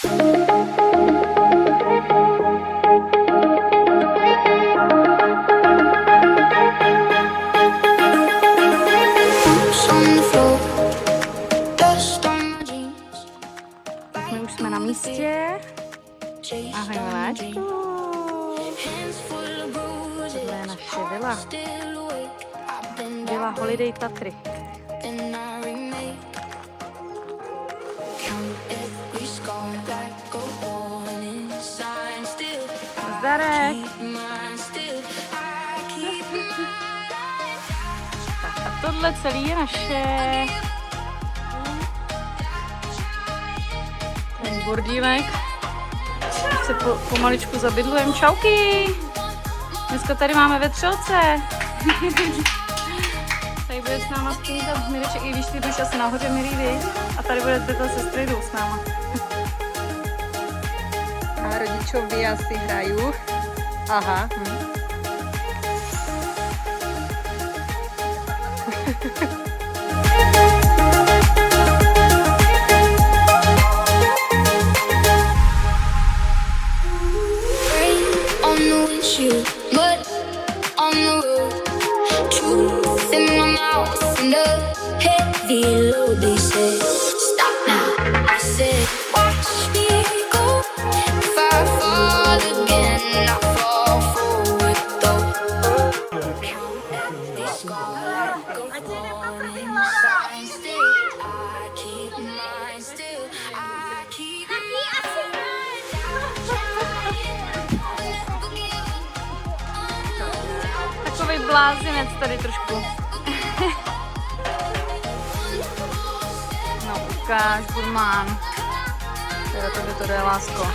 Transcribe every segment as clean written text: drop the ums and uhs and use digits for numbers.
My už jsme na místě. Ahoj, miláčku. Tohle je naše vila. Vila Holiday Tatry. Zdarek. Tak a tohle celý je naše. Ten bordílek. Se pomaličku zabydlujem. Čauky! Dneska tady máme vetřelce. Tady bude s náma spínkat Mireček, i když ty budeš asi nahoře, Mirí, vy. A tady bude teta sestry jdou s náma. A rodičovi asi hrajú. Aha. Takový blázinec tady trošku. No ukáž, Burmán. Teda to jde, lásko.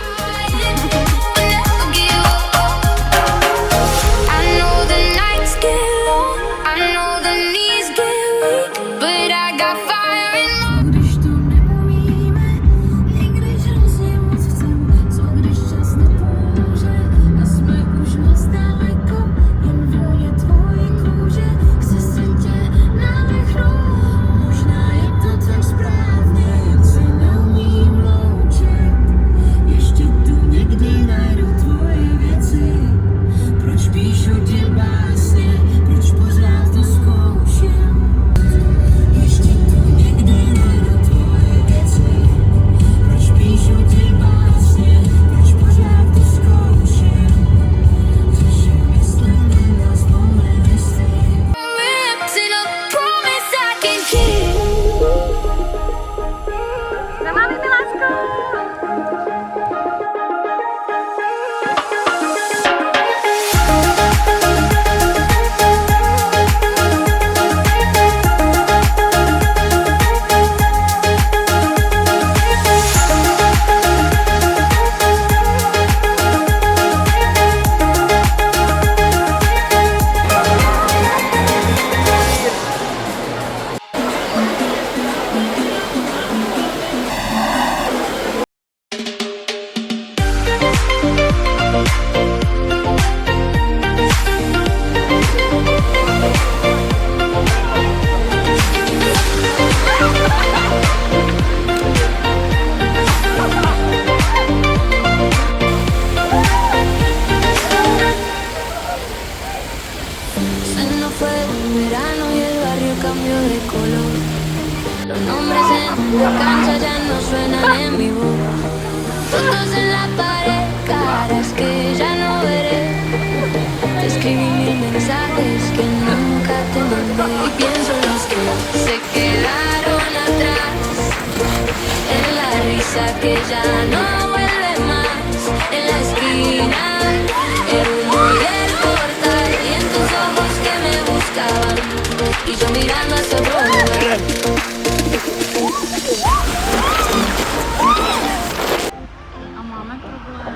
Los nombres en la cancha ya no suenan en mi boca. Fotos en la pared, caras que ya no veré. Te escribí 1000 mensajes que nunca te mandé. Y pienso en los que se quedaron atrás, en la risa que ya no vuelve más, en la esquina, el humo y el portal, y en tus ojos que me buscaban, y yo mirando hacia otro lugar. A máme problém.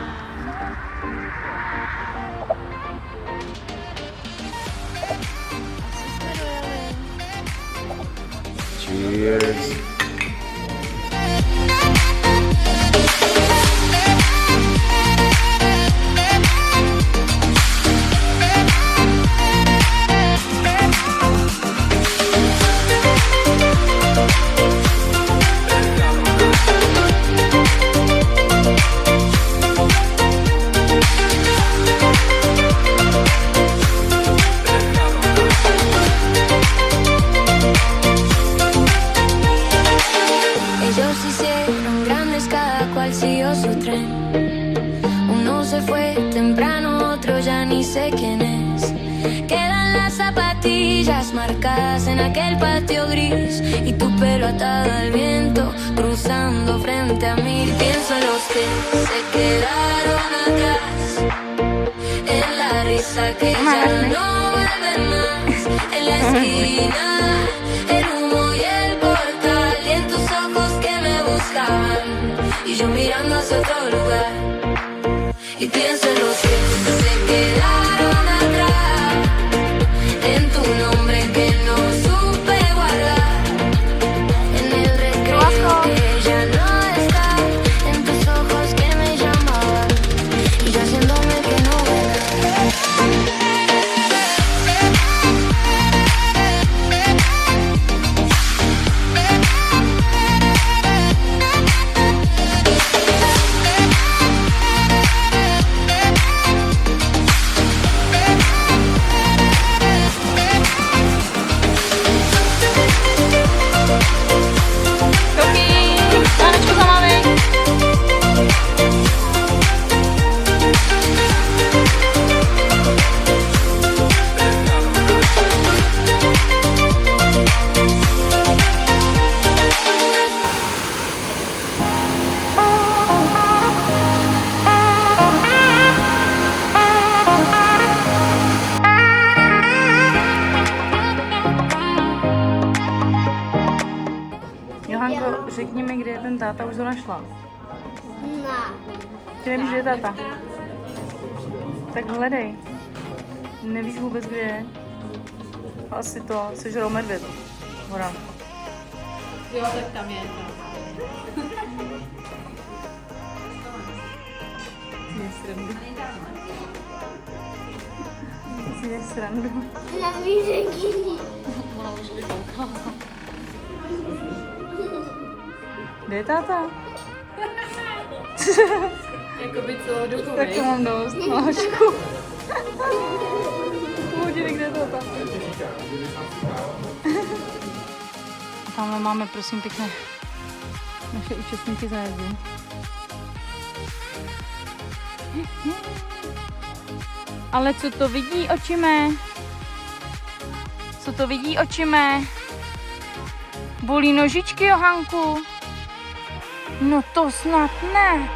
Cheers. se hicieron grandes, cada cual siguió su tren. Uno se fue temprano, otro ya ni sé quién es. Quedan las zapatillas marcadas en aquel patio gris y tu pelo atado al viento cruzando frente a mí. Pienso en los que se quedaron atrás, en la risa que ya no vuelve más, en la esquina, el humo y el portal, y en tus ojos que me buscaban y yo mirando hacia otro lugar. Y pienso en los que se quedaron atrás, en tu nombre que no supe guardar, en el recreo que ya no está, en tus ojos que me llamaban y yo haciéndome que no veo. Johanko, řekni mi, kde je ten táta, už ho našla. Ne. Ty nevíš, kde je táta? Tak hledej. Nevíš vůbec, kde je? Asi to, sežrou medvěd. Hora. Jo, tak tam je. Je srandu. Si je srandu. Nevíš, Ona už vykoukala. Kde je táta? Jakoby co do Tak to mám dost, mášku. Hodiny, kde je táta? Tamhle máme, prosím pěkně, naše účastníky zájezdu. Ale co to vidí oči mé? Co to vidí oči mé? Bolí nožičky, Johanku? No to snad ne.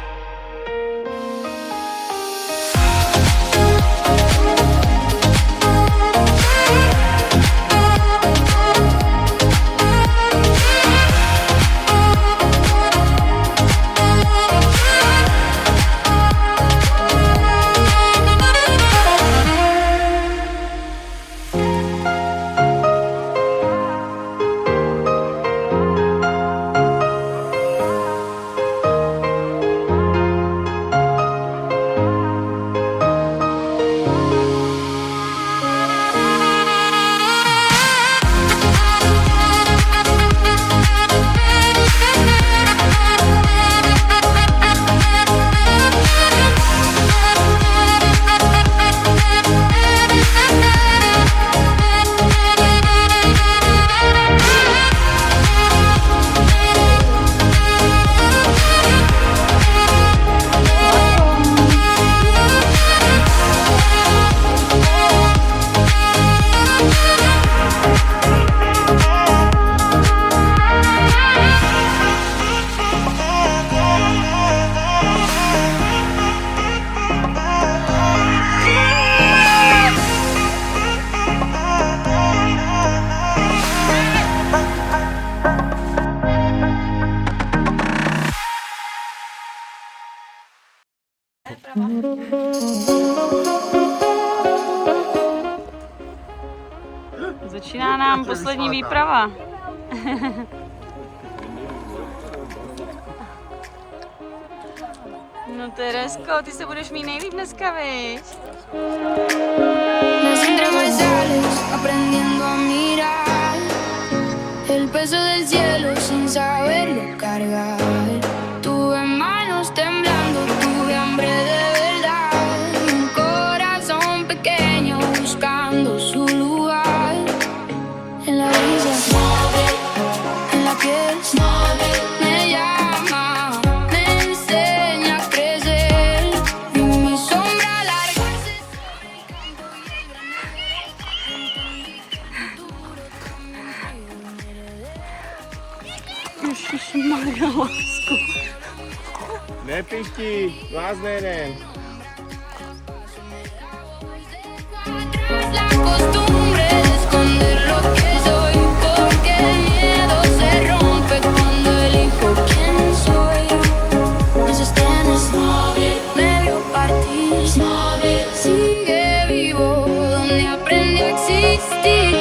Začíná nám poslední výprava. No Teresko, ty se budeš mít nejlíp dneska, viď? Nos entremezclamos, aprendiendo a mirar el peso del cielo sin saberlo cargar. Tuve manos temblando, tuve hambre de verdad, un corazón pequeño buscando su lugar. En la brisa, en la piel, me llama. Briásku. Nepišti, blázne jeden. La costumbre de esconder lo que soy, porque el miedo se rompe cuando elijo quién soy. Me sostienes móvil, me vio partir móvil, sigue vivo donde aprendí a existir.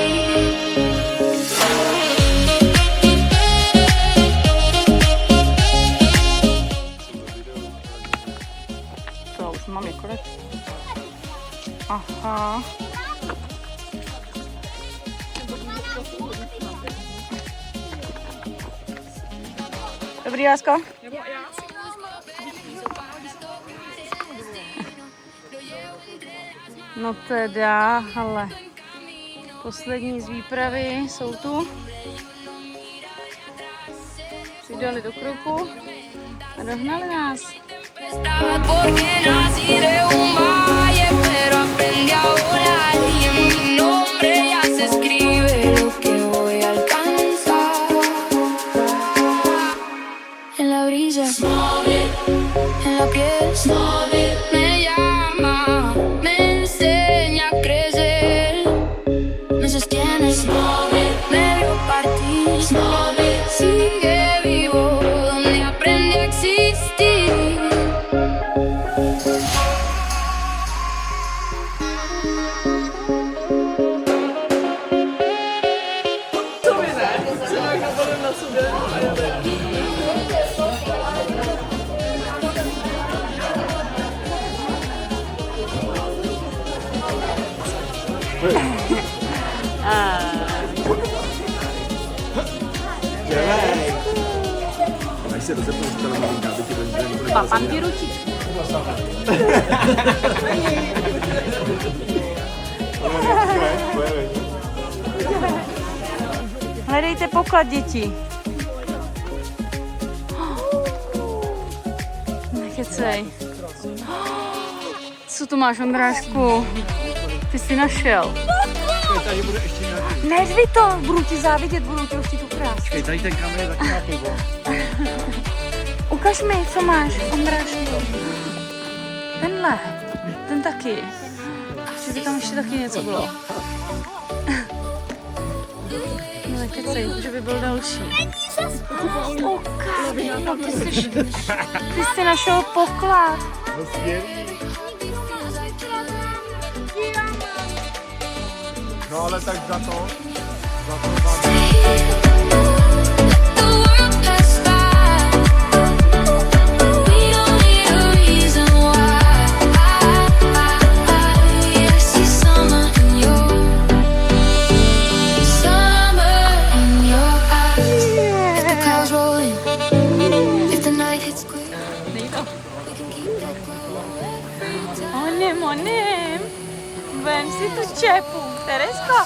To už mám několik. Aha. Dobrý, lásko? No teda, ale poslední z výpravy jsou tu. Si dali do kruku a dohnali nás. Estaba porque nací de un valle, pero aprendí a volar y en mi nombre ya se escribe lo que voy a alcanzar. En la brisa, en la piel, me llama, me enseña a crecer, me sostiene, me vio partir, sigue vivo donde aprendí a existir. Až se rozepnou z telefonka, aby ti nebude Papám ti ručičku. Hledejte poklad, děti. Nekecej. Co tu máš, Ondrášku? Ty jsi našel. Tady bude ještě nějaký. Nedví to, budu ti závidět, budu tě už tu krás. Počkej, tady ten kamer je taky na pivo. Ukaž mi, co máš, Ondrášku. Tenhle, ten taky. Že by tam ještě taky něco bylo. No nekecej, že by byl další. Ukaž, no ty jsi našel poklad. No skvělý. No ale tak za to vám... The world pass by. We don't need a reason why. I see summer in your eyes. The clouds rolling. If the night hits quick, we can keep that glow. Onem. Vem si tu čepu. Teresko.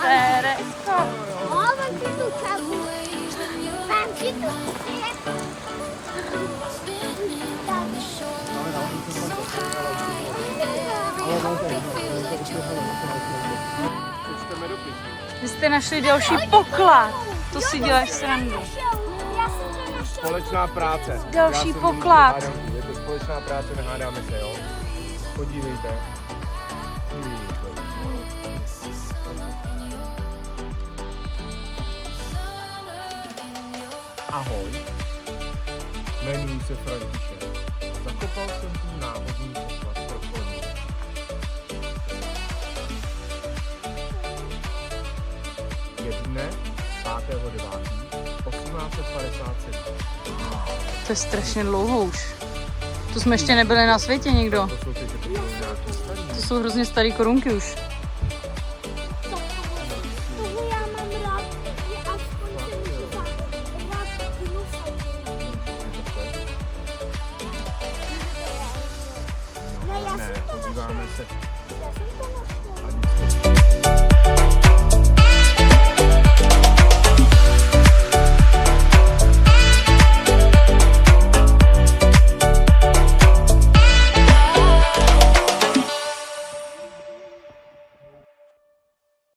Teresko. Vem si tu čabu. Vem si tu čepu. Vy jste našli další poklad. To si děláš srandu. Společná práce. Další Já se poklad. nehádám, je to společná práce, nehádáme se, jo? Podívejte. Ahoj, jmenuji se František. Zakopal jsem tu náhodný poklad pro koně. Je dne 5.9.1857. To je strašně dlouho už. To jsme ještě nebyli na světě nikdo. Poslouchejte, to jsou nějaký starý. To jsou hrozně staré korunky už. Toho já mám rád, že aspoň se můžu rád dinosaur. Ne, já Ne, jsem to podíváme se. Já jsem to